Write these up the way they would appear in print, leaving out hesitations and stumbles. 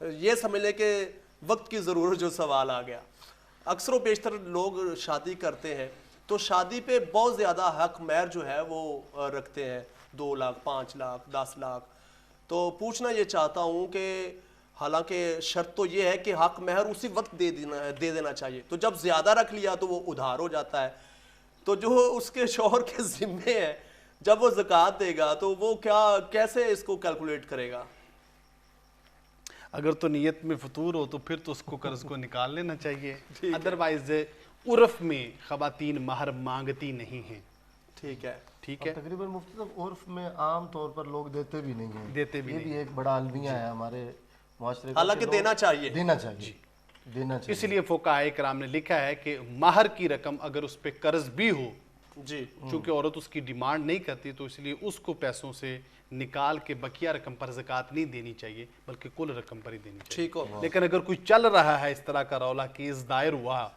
یہ سمجھ لیں کہ وقت کی ضرورت جو سوال آ گیا. اکثر و بیشتر لوگ شادی کرتے ہیں تو شادی پہ بہت زیادہ حق مہر جو ہے وہ رکھتے ہیں, 2 لاکھ 5 لاکھ 10 لاکھ. تو پوچھنا یہ چاہتا ہوں کہ حالانکہ شرط تو یہ ہے کہ حق مہر اسی وقت دے دینا چاہیے, تو جب زیادہ رکھ لیا تو وہ ادھار ہو جاتا ہے, تو جو اس کے شوہر کے ذمے ہے جب وہ زکوٰۃ دے گا تو وہ کیسے اس کو کیلکولیٹ کرے گا؟ اگر تو نیت میں فطور ہو تو پھر تو اس کو قرض کو نکال لینا چاہیے, ادروائز عرف میں خواتین مہر مانگتی نہیں ہیں. ٹھیک ہے, ٹھیک ہے. تقریباً مفتی صاحب عرف میں عام طور پر لوگ دیتے بھی نہیں ہیں, دیتے بھی یہ بھی ایک بڑا المیہ ہے ہمارے معاشرے کا, حالانکہ دینا چاہیے, دینا چاہیے, دینا چاہیے. اس لیے فقہاء کرام نے لکھا ہے کہ مہر کی رقم اگر اس پہ قرض بھی ہو, جی, چونکہ عورت اس کی ڈیمانڈ نہیں کرتی تو اس لیے اس کو پیسوں سے نکال کے بقیہ رقم پر زکوٰۃ نہیں دینی چاہیے بلکہ کل رقم پر ہی دینی چاہیے. ٹھیک ہو. لیکن اگر کوئی چل رہا ہے اس طرح کا رولا کیس دائر ہوا,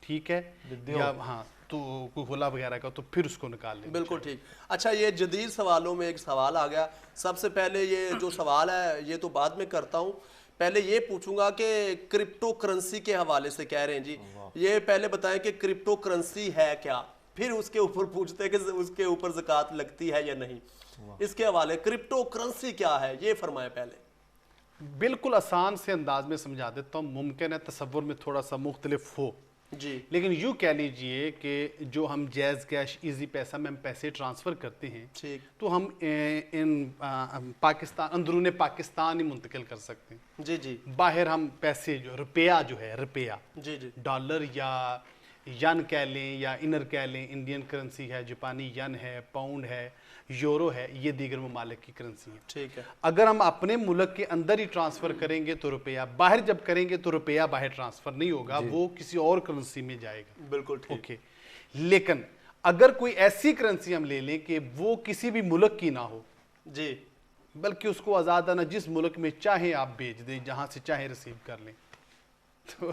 ٹھیک ہے, یا ہاں تو کوئی خلا وغیرہ کا, تو پھر اس کو نکال لیں. بالکل ٹھیک. اچھا, یہ جدید سوالوں میں ایک سوال آ گیا. سب سے پہلے یہ جو سوال ہے یہ تو بعد میں کرتا ہوں, پہلے یہ پوچھوں گا کہ کرپٹو کرنسی کے حوالے سے کہہ رہے ہیں جی, یہ پہلے بتائیں کہ کرپٹو کرنسی ہے کیا, پھر اس کے اوپر پوچھتے ہیں کہ اس کے اوپر زکوٰۃ لگتی ہے یا نہیں. اس کے حوالے کرپٹو کرنسی کیا ہے یہ فرمائیں پہلے. بالکل آسان سے انداز میں سمجھا دیتا ہوں, ممکن ہے تصور میں تھوڑا سا مختلف ہو جی, لیکن یوں کہہ لیجئے کہ جو ہم جیز کیش ایزی پیسہ میں ہم پیسے ٹرانسفر کرتے ہیں ٹھیک, تو ہم پاکستان اندرون پاکستان ہی منتقل کر سکتے ہیں. جی جی باہر ہم پیسے جو روپیہ جی جی ڈالر یا ین کہہ لیں یا انر کہہ لیں, انڈین کرنسی ہے, جاپانی ین ہے, پاؤنڈ ہے, یورو ہے, یہ دیگر ممالک کی کرنسی ہیں. ٹھیک ہے. اگر ہم اپنے ملک کے اندر ہی ٹرانسفر کریں گے تو روپیہ, باہر جب کریں گے تو روپیہ باہر ٹرانسفر نہیں ہوگا, وہ کسی اور کرنسی میں جائے گا. بالکل ٹھیک. اوکے, لیکن اگر کوئی ایسی کرنسی ہم لے لیں کہ وہ کسی بھی ملک کی نہ ہو, جی, بلکہ اس کو آزادانہ جس ملک میں چاہیں آپ بھیج دیں, جہاں سے چاہیں ریسیو کر لیں, تو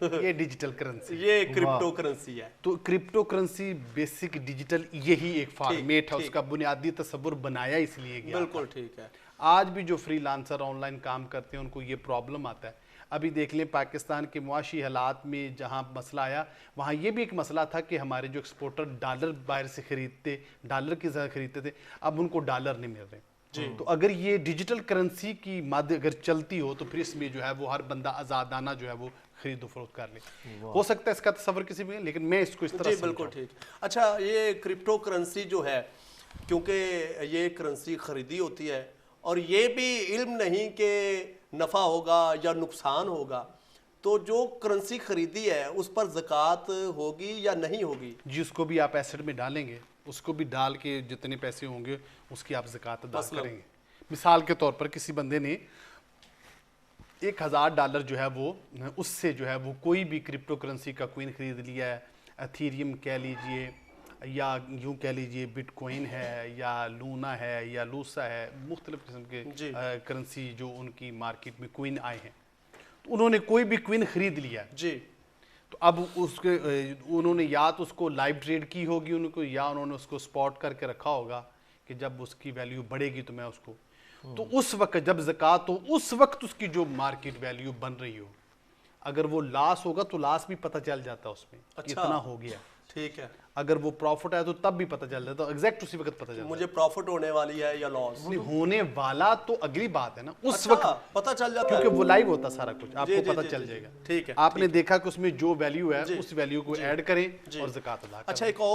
یہ ڈیجیٹل کرنسی, یہ کرپٹو کرنسی ہے. تو کرپٹو کرنسی بیسک ڈیجیٹل یہی ایک فارمیٹ ہے, اس کا بنیادی تصور بنایا اس لیے گیا. بالکل ٹھیک ہے. آج بھی جو فری لانسر آن لائن کام کرتے ہیں ان کو یہ پرابلم آتا ہے. ابھی دیکھ لیں پاکستان کے معاشی حالات میں جہاں مسئلہ آیا, وہاں یہ بھی ایک مسئلہ تھا کہ ہمارے جو ایکسپورٹر ڈالر باہر سے خریدتے, ڈالر کی ذرا خریدتے تھے, اب ان کو ڈالر نہیں مل رہے. تو اگر یہ ڈیجیٹل کرنسی کی مد اگر چلتی ہو تو پھر اس میں جو ہے وہ ہر بندہ آزادانہ جو ہے وہ خرید و فروخت کر لے. ہو سکتا ہے اس کا تصور کسی بھی, لیکن میں اس کو اس طرح جی بالکل ٹھیک. اچھا, یہ کرپٹو کرنسی جو ہے, کیونکہ یہ کرنسی خریدی ہوتی ہے اور یہ بھی علم نہیں کہ نفع ہوگا یا نقصان ہوگا, تو جو کرنسی خریدی ہے اس پر زکوٰۃ ہوگی یا نہیں ہوگی؟ جس کو بھی آپ ایسٹ میں ڈالیں گے اس کو بھی ڈال کے جتنے پیسے ہوں گے اس کی آپ زکوٰۃ ادا کریں گے. مثال کے طور پر کسی بندے نے $1000 جو ہے وہ اس سے جو ہے وہ کوئی بھی کرپٹو کرنسی کا کوئن خرید لیا ہے, ایتھیریم کہہ لیجئے یا یوں کہہ لیجئے بٹ کوئن ہے یا لونا ہے یا لوسا ہے, مختلف قسم کے کرنسی جو ان کی مارکیٹ میں کوئن آئے ہیں, تو انہوں نے کوئی بھی کوئن خرید لیا جی, تو اب اس کے انہوں نے یا تو اس کو لائیو ٹریڈ کی ہوگی ان کو, یا انہوں نے اس کو سپاٹ کر کے رکھا ہوگا کہ جب اس کی ویلیو بڑھے گی تو میں اس کو, تو اس وقت جب زکوٰۃ ہو اس وقت اس کی جو مارکیٹ ویلیو بن رہی ہو, اگر وہ لاس ہوگا تو لاس بھی پتہ چل جاتا اس میں اتنا ہو گیا. ٹھیک ہے. اگر وہ پروفٹ ہے تو تب بھی پتہ چل جاتا, ایگزیکٹ اسی وقت پتہ چل جاتا. مجھے پروفٹ ہونے والی ہے یا لاس ہونے والا تو اگلی بات ہے نا, اس وقت پتہ چل جاتا ہے کیونکہ وہ لائیو ہوتا سارا کچھ, آپ کو پتہ چل جائے گا. ٹھیک ہے. آپ نے دیکھا کہ اس میں جو ویلیو ہے اس ویلیو کو ایڈ کریں اور زکوٰۃ ادا کریں. اچھا, ایک اور